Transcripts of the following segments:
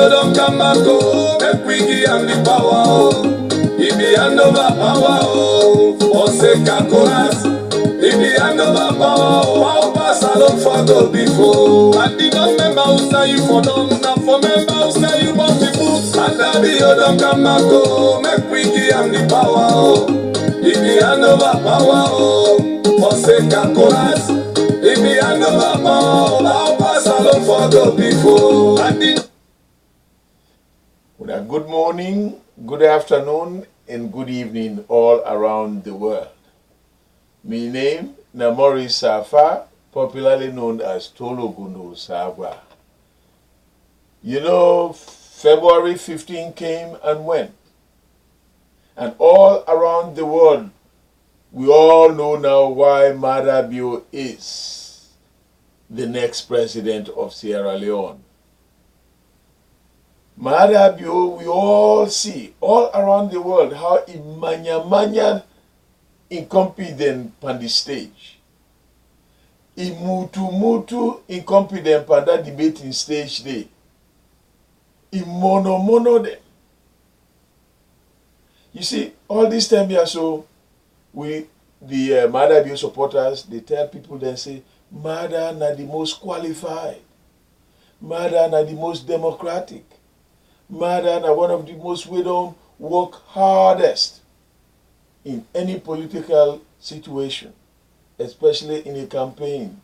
you don't come back, oh, make we give him the power, oh. If he hand over power, oh, for sake of chorus. If he hand over power, oh, how pass along for go before. And the non-member who say you for done, now for member who say you want the books. And daddy, you don't come back, oh, make we give him the power, oh. If he hand over power, oh, for sake of chorus. If he hand over power, oh, how pass along for go before. And the good morning, good afternoon, and good evening all around the world. My name is Morie Saffa, popularly known as Tologondoes. You know, February 15 came and went. And all around the world, we all know now why Mada Bio is the next president of Sierra Leone. Mada Bio, we all see all around the world how imanya incompetent on the stage. Mutu incompetent on that debating stage day. Mono them. You see, all this time here, so we, the Mada Bio supporters, they tell people, they say, Mada na the most qualified. Mada na the most democratic. Mada na one of the most we don't work hardest in any political situation, especially in a campaign,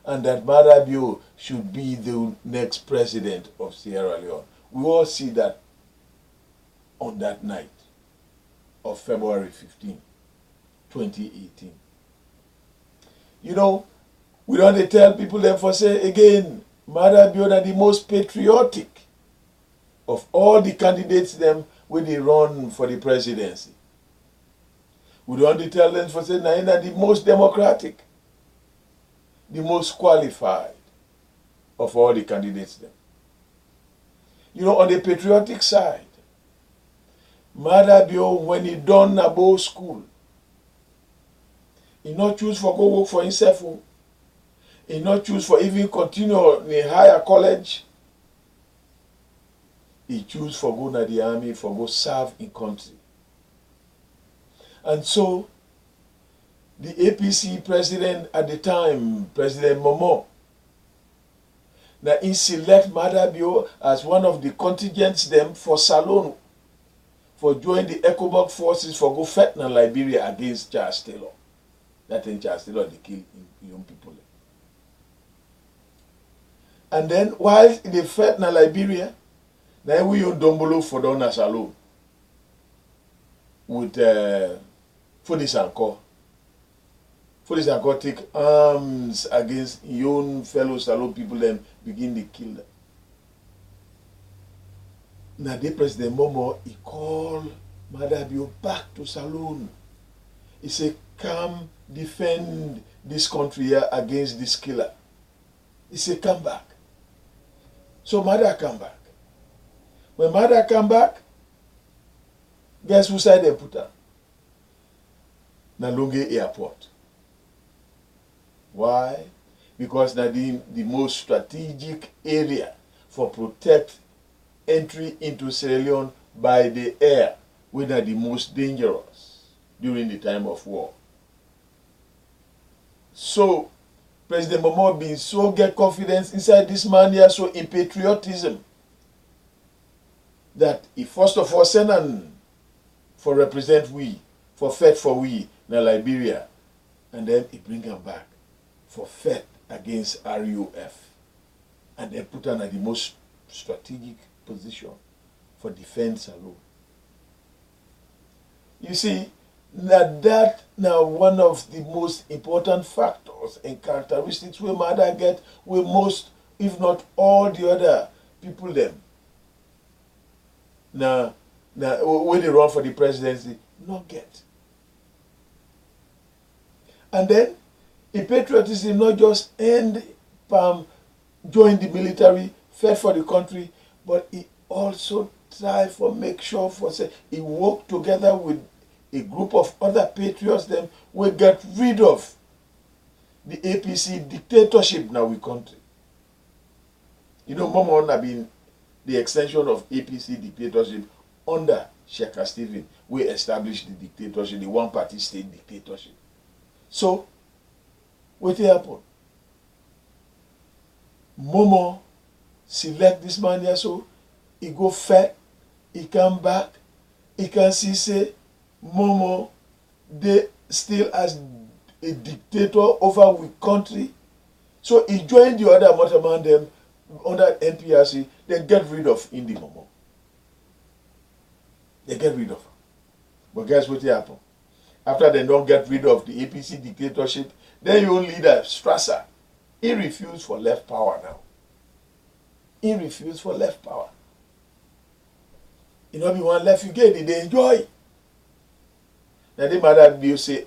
and that Mada Bio should be the next president of Sierra Leone. We all see that on that night of February 15, 2018. You know, we don't tell people them for say again, Mada Bio are the most patriotic of all the candidates them when they run for the presidency. We don't tell them for saying they're the most democratic, the most qualified of all the candidates them. You know, on the patriotic side, Mada Bio, when he done about school, he not choose for go work for himself. He not choose for even continue in a higher college. He choose for go to the army, for go serve in country. And so, the APC president at the time, President Momo, now he select Mada Bio as one of the contingents them for Salone, for join the ECOBOG forces for go fight in Liberia against Charles Taylor. That in Charles Taylor they kill young people. And then while they fight in Liberia, now we use Dombolo for Donna Salone with Fodisanko. Fodisanko take arms against young fellow Salone people and begin to kill them. Now the President Momo, he called Mada Bio back to Salone. He said, come defend this country here against this killer. He said, come back. So Mada come back. When Mada come back, guess who side they put her? Nalunge Airport. Why? Because that's the most strategic area for protect entry into Sierra Leone by the air, which are the most dangerous during the time of war. So, President Momo been so get confidence inside this man here, so in patriotism, that he first of all send an for represent we, for fight for we in Liberia, and then he bring him back for fight against RUF, and then put him at the most strategic position for defense alone. You see, that now one of the most important factors and characteristics we Mada get with most, if not all the other people them. Now when they run for the presidency, not get. And then, in patriotism, not just end join the military, fight for the country, but he also try for make sure for say he work together with a group of other patriots them will get rid of the APC dictatorship now we country. You know, Momo have been the extension of APC dictatorship under Sheikh Stephen, we established the dictatorship, the one-party state dictatorship. So, what happened? Momo select this man here, so he go fat, he come back, he can see say Momo they still as a dictator over we country. So he joined the other Motaman them under NPRC, they get rid of Indi Momo. They get rid of her. But guess what happened? After they don't get rid of the APC dictatorship, then your leader, Strasser, he refused for left power now. He refused for left power. You know, be one left you get it, they enjoy. Now they matter you say,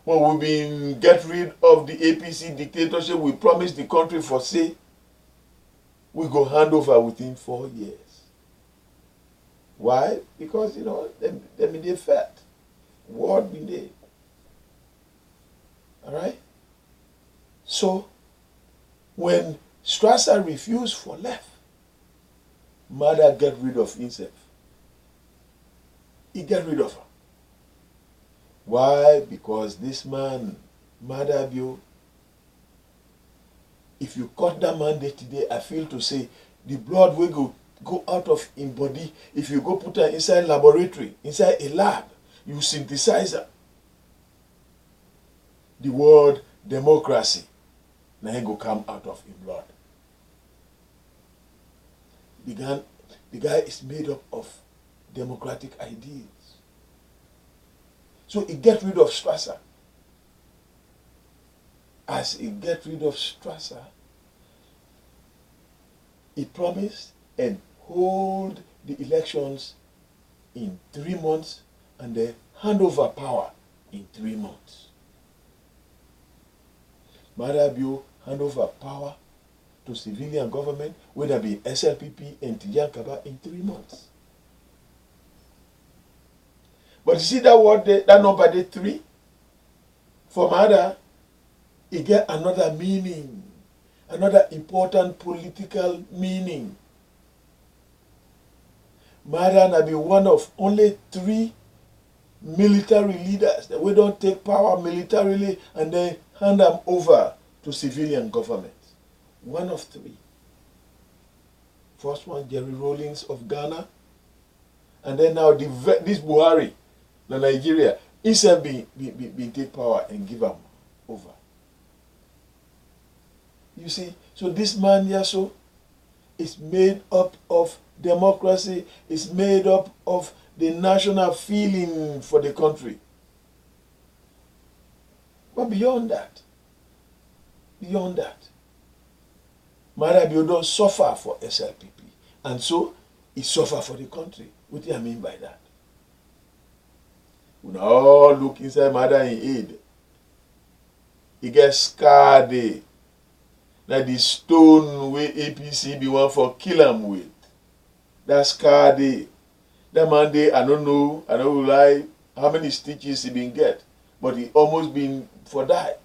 when we been get rid of the APC dictatorship, we promised the country for say, we go hand over within 4 years. Why? Because, you know, them in the fat. What been there? Alright? So, when Strasser refused for left, Mother get rid of himself. He get rid of her. Why? Because this man, Mother Bio, if you cut that man day today, I feel to say, the blood will go out of his body. If you go put her inside laboratory, inside a lab, you synthesize her. The word democracy, now he go come out of his blood. The guy is made up of democratic ideals. So he get rid of Strasser. As he get rid of Strasser, he promised and hold the elections in 3 months and then hand over power in 3 months. Marabio hand over power to civilian government, whether be SLPP and Tijankaba in 3 months. But you see that word, that number, the 3, for Mada, it get another meaning, another important political meaning. Mada na be one of only 3 military leaders that we don't take power militarily and then hand them over to civilian government. One of 3. First one, Jerry Rawlings of Ghana, and then now this Buhari, the Nigeria, instead be take power and give them over. You see, so this man here so is made up of democracy, is made up of the national feeling for the country. But beyond that, Marabio don't suffer for SLPP, and so he suffer for the country. What do I mean by that? We all look inside Mother in aid. He gets scarred there. Now the stone where APC be one for kill him with. That scar there. That man there, I don't know lie how many stitches he been get. But he almost been for die.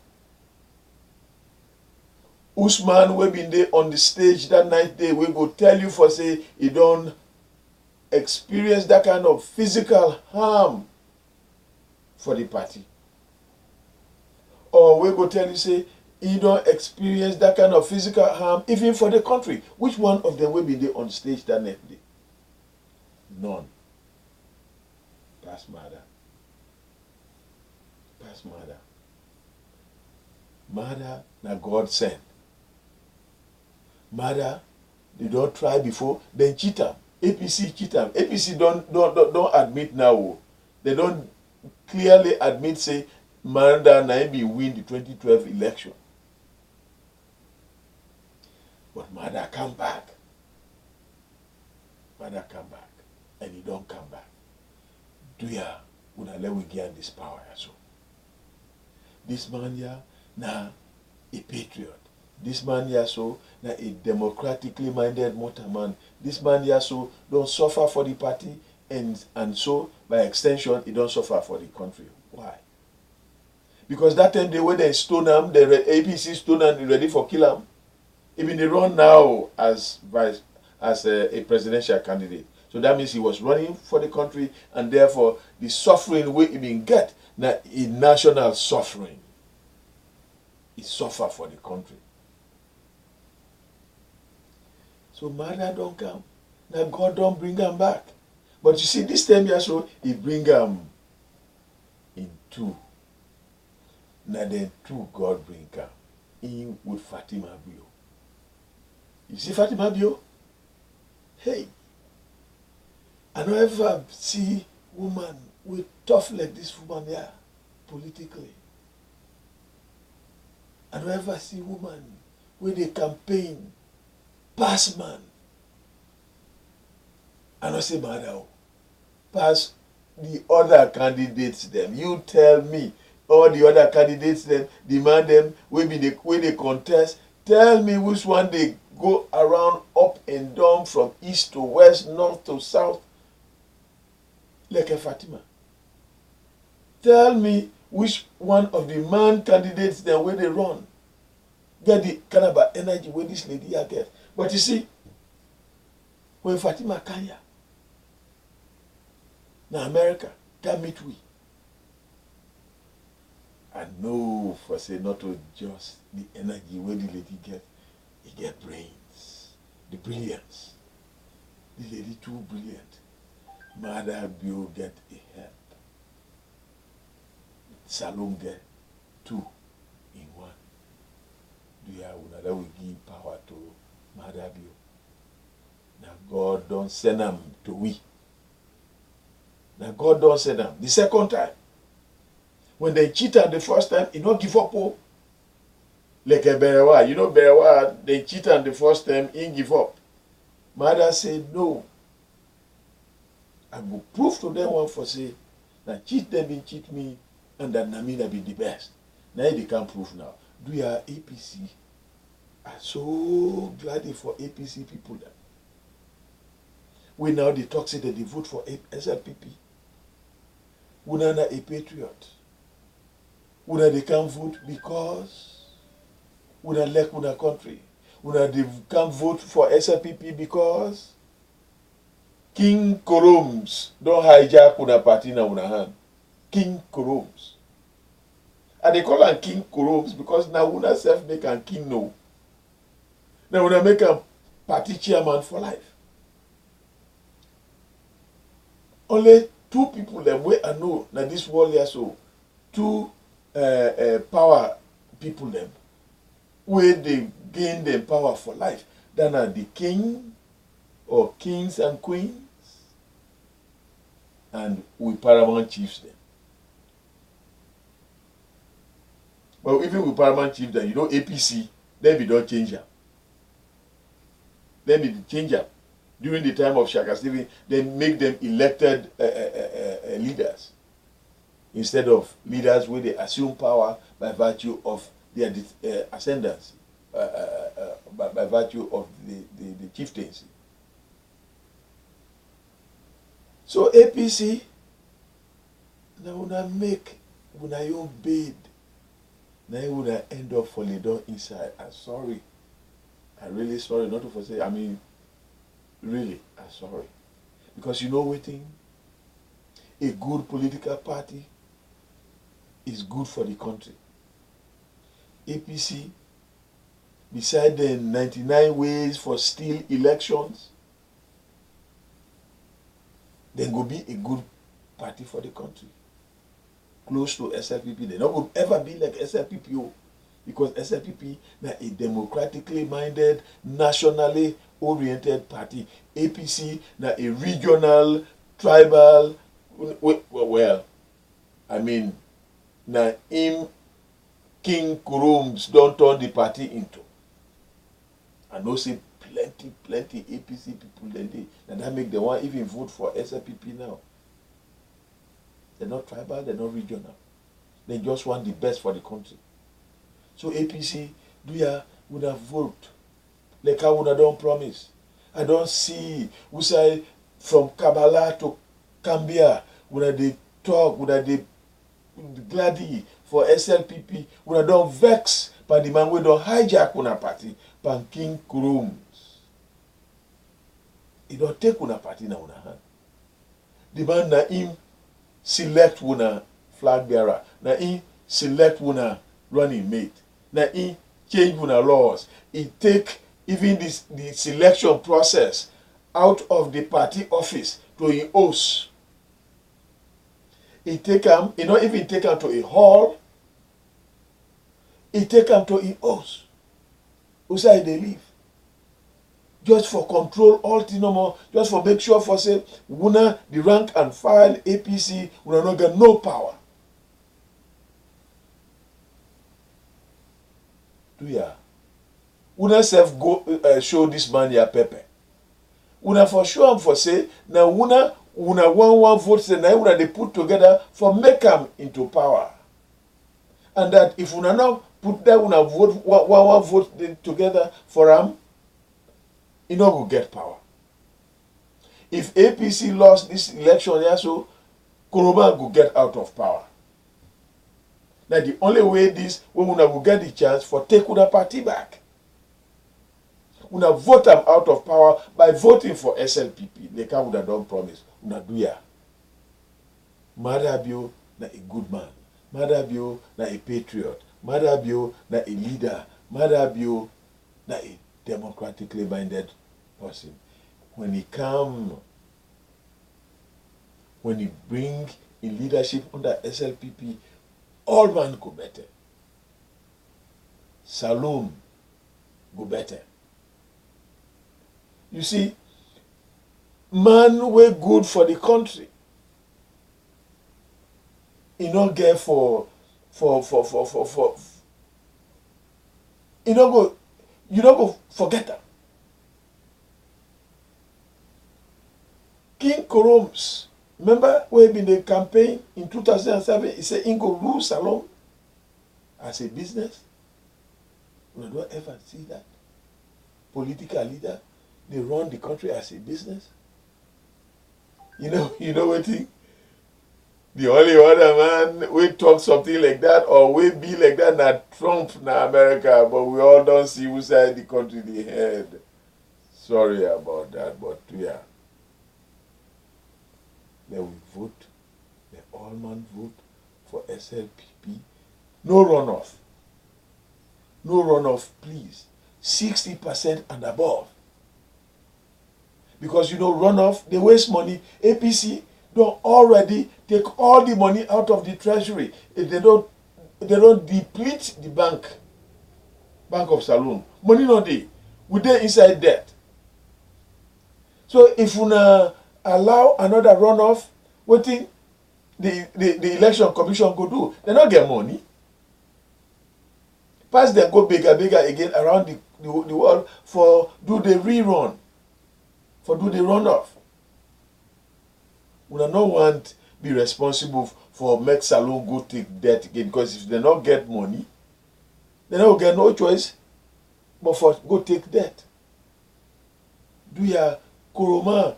Usman we been there on the stage that night there, we go tell you for say he don't experience that kind of physical harm for the party. Or we go tell you say he don't experience that kind of physical harm even for the country. Which one of them will be there on stage that night day? None. Pass Mother. Pass Mother. Mother, now God sent. Mother, they don't try before, then cheat them. APC cheat them. APC don't admit now. They don't clearly admit say Manda Naibi win the 2012 election. But Mother come back. Mother come back. And he don't come back. Do ya would I let we gain this power so? This man here now a patriot. This man here so now a democratically minded motorman. This man here so don't suffer for the party and so by extension he don't suffer for the country. Why? Because that time they were they stone him, the APC stone him ready for kill him. Even they run now as a presidential candidate. So that means he was running for the country, and therefore the suffering we even get now is national suffering. He suffer for the country. So mother don't come. Now God don't bring him back. But you see, this time so he bring him in two. Now then two God bring him in with Fatima Bio. You see Fatima Bio? Hey, I don't ever see woman with tough like this woman here politically. I don't ever see woman where they campaign pass man. I don't say mother, pass the other candidates them. You tell me all the other candidates them, demand them, where they contest. Tell me which one they go around up and down from east to west, north to south, like a Fatima. Tell me which one of the man candidates then where they run get the kind of energy where this lady here get. But you see, when Fatima Kanya, now America can meet we. I know for say not to just the energy where the lady get, he get brains, the brilliance. The lady too brilliant. Mother Bio get a help. Salon get two in one. Do you have one that will give power to Mother Bio? Now God don't send them to we. Now God don't send them. The second time, when they cheated the first time, he not give up hope. Like a Berewa. You know Berewa, they cheated the first time, he give up. Mother said, no. I will prove to them one for say, that cheat them and cheat me, and that Namina be the best. Now they can't prove now. Do your APC? I'm so glad for APC people then. We now they talk say that they vote for SLPP. We now a patriot. We now they can't vote because we now like our country. We now they can't vote for SLPP because King Koroms don't hijack una party na una hand. King Koroms. And they call him King Koroms because now una self make him king no. Now una make him party chairman for life. Only two people them way I know now this world here so two power people them where they gain their power for life. Then are the king or kings and queens and we paramount chiefs then. But even with paramount chiefs then, you know APC, then we don't change them. Then we change them. During the time of Shaka Stephen, they make them elected leaders instead of leaders where they assume power by virtue of their ascendancy, by virtue of the chieftaincy. So APC, now when make, when I obeyed, now when I end up falling down inside, I'm sorry. I'm really sorry, not to say, I mean, really, I'm sorry. Because you know what thing? A good political party is good for the country. APC, beside the 99 ways for steal elections, then go be a good party for the country. Close to SLPP. They not going to ever be like SLPP. Because SLPP is a democratically minded, nationally oriented party. APC is a regional, tribal, well, I mean, now him King Kuroms don't turn the party into. I know say plenty APC people then and that make them want even vote for SLPP now. They're not tribal, they're not regional. They just want the best for the country. So APC, do ya would have vote like I would have done promise. I don't see we say from Kabbalah to Cambia would they talk, would they gladly for SLPP, would have done vex by the man we don't hijack una party, pan King Crumbs. He don't take una party na una hand. The man na him select una flag bearer. Na him select una running mate. Na him change una laws. He take even the selection process out of the party office to his house. He take him, he not even take him to a hall. He take him to his house. Outside they live. Just for control all things no more. Just for make sure for say, una the rank and file APC, una not get no power. Do ya? Una self go show this man your pepper. Una for sure for say, now una one vote say now una they put together for make him into power. And that if una now put that una vote one vote together for him, he not go get power. If APC lost this election, yeah, so Koroma go get out of power. Now the only way this when una will get the chance for take una party back. Una vote them out of power by voting for SLPP. They can't would have done promise. Una do ya. Madabio na a good man. Madabio na a patriot. Madabio na a leader. Madabio na a democratically minded person. When he come, when he bring in leadership under SLPP, all man go better. Salome go better. You see, man way good for the country. He not get for you don't go forget that. King Crumbs, remember when in the campaign in 2007, he said he go lose Salome as a business. We don't ever see that. Political leader, they run the country as a business. You know what thing? The only other man we talk something like that or we be like that na Trump na America, but we all don't see who side the country they head. Sorry about that, but yeah. Then we vote, the all man vote for SLPP. No runoff. No runoff, please. 60% and above. Because runoff, they waste money. APC don't already take all the money out of the treasury. They don't deplete the bank of Salome. Money not there. We there inside debt. So if we allow another runoff, what thing the election commission go do? They not get money. Pass them go bigger again around the world for do the rerun. For do the runoff. We don't want be responsible for make Salome go take debt again, because if they not get money, they don't get no choice but for go take debt. Do ya Koroma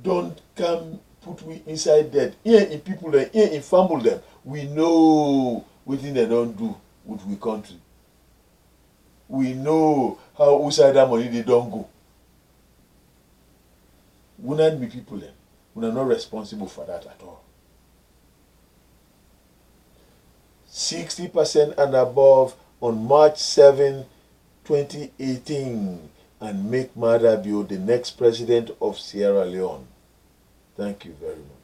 don't come put we inside debt. Here in people here in family them, we know what thing they don't do with we country. We know how outside that money they don't go. We not be people then. We are not responsible for that at all. 60% and above on March 7, 2018, and make Madabio the next president of Sierra Leone. Thank you very much.